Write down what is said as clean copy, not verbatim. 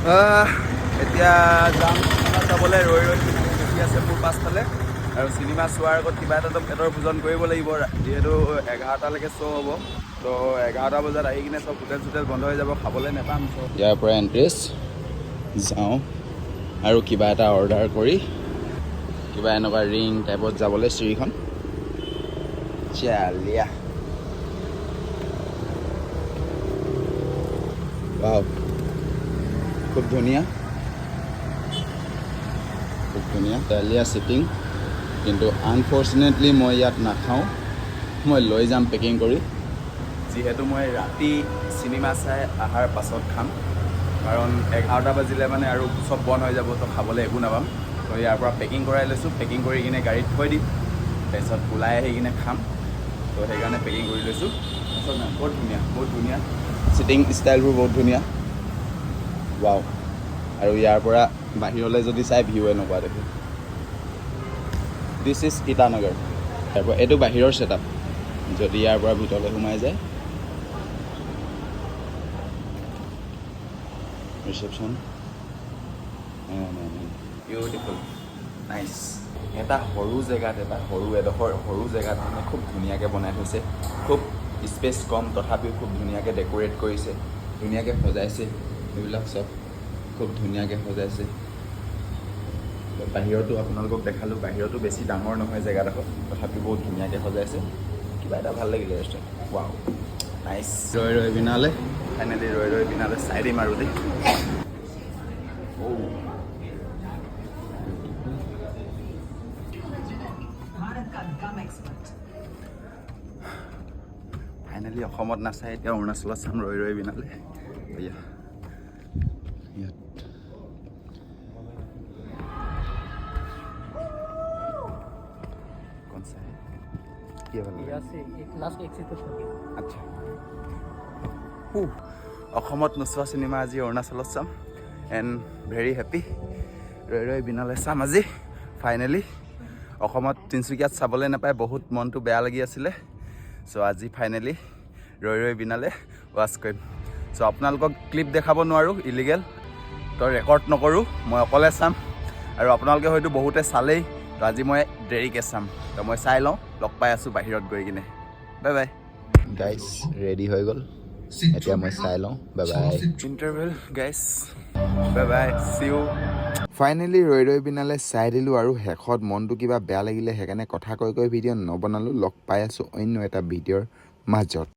এতিয়া যাম চিনেমা চাবলৈ ৰৈ দেখি আছে মোৰ পাছফালে আৰু চিনেমা চোৱাৰ আগত কিবা এটাতো পেটৰ ভোজন কৰিব লাগিব যিহেতু 11টালৈকে শ্ব' হ'ব তো 11টা বজাত আহি কিনে চব হোটেল চোটেল বন্ধ হৈ যাব খাবলৈ নাপাম ইয়াৰ পৰা এণ্ট্ৰেছ যাওঁ আৰু কিবা এটা অৰ্ডাৰ কৰি কিবা এনেকুৱা ৰিং টাইপত যাবলৈ চিৰিখন চালিয়া ৱাও খুব ধুনীয়া চালিয়া চিটিং কিন্তু আনফৰ্চুনেটলি মই ইয়াত নাখাওঁ মই লৈ যাম পেকিং কৰি যিহেতু মই ৰাতি চিনেমা চাই অহাৰ পাছত খাম কাৰণ 11টা বাজিলে মানে আৰু চব বন্ধ হৈ যাব তো খাবলৈ একো নাপাম তো ইয়াৰ পৰা পেকিং কৰাই লৈছোঁ পেকিং কৰি কিনে গাড়ীত থৈ দিম তাৰপিছত ওলাই আহি কিনে খাম তো সেইকাৰণে পেকিং কৰি লৈছোঁ বহুত ধুনীয়া চিটিং ষ্টাইলবোৰ বহুত ধুনীয়া ৱাও আৰু ইয়াৰ পৰা বাহিৰলৈ যদি চাই ভিউ এনেকুৱা দেখোঁ দিছ ইজ ইটানগৰ ইয়াৰ পৰা এইটো বাহিৰৰ ছেটআপ যদি ইয়াৰ পৰা ভিতৰলৈ সোমাই যায় ৰিচেপশ্যন বিউটিফুল নাইচ এটা সৰু জেগাত সৰু জেগাত মানে খুব ধুনীয়াকৈ বনাই থৈছে খুব স্পেচ কম তথাপিও খুব ধুনীয়াকৈ ডেক'ৰেট কৰিছে ধুনীয়াকৈ সজাইছে এইবিলাক চব খুব ধুনীয়াকৈ সজাইছে বাহিৰতো আপোনালোকক দেখালোঁ বাহিৰতো বেছি ডাঙৰ নহয় জেগাডোখৰ তথাপিও বহুত ধুনীয়াকৈ সজাইছে কিবা এটা ভাল লাগিলে ৰেষ্টুৰেণ্ট ৱাও নাইচ ৰৈ বিনালে ফাইনেলি ৰৈ বিনালে চাই দিম আৰু দেই ফাইনেলি অসমত নাচাই এতিয়া অৰুণাচলত চাম ৰৈ বিনালে ইয়াত আচ্ছা অসমত নোচোৱা চিনেমা আজি অৰুণাচলত চাম এণ্ড ভেৰি হেপী ৰৈ বিনালে চাম আজি ফাইনেলি অসমত তিনিচুকীয়াত চাবলৈ নাপায় বহুত মনটো বেয়া লাগি আছিলে চ' আজি ফাইনেলি ৰৈ বিনালে ৱাচ কৰিম চ' আপোনালোকক ক্লিপ দেখাব নোৱাৰোঁ ইলিগেল তো ৰেকৰ্ড নকৰোঁ মই অকলে চাম আৰু আপোনালোকে হয়তো বহুতে চালেই তো আজি মই দেৰিকৈ চাম তো মই চাই লওঁ লগ পাই আছোঁ বাহিৰত গৈ কিনে বাই বাই গাইজ ৰেডি হৈ গ'ল এতিয়া মই চাই লওঁ bye bye interval guys bye bye see you finally ৰৈ বিনালে চাই দিলোঁ আৰু শেষত মনটো কিবা বেয়া লাগিলে সেইকাৰণে কথা কৈ ভিডিঅ' নবনালোঁ লগ পাই আছোঁ অন্য এটা ভিডিঅ'ৰ মাজত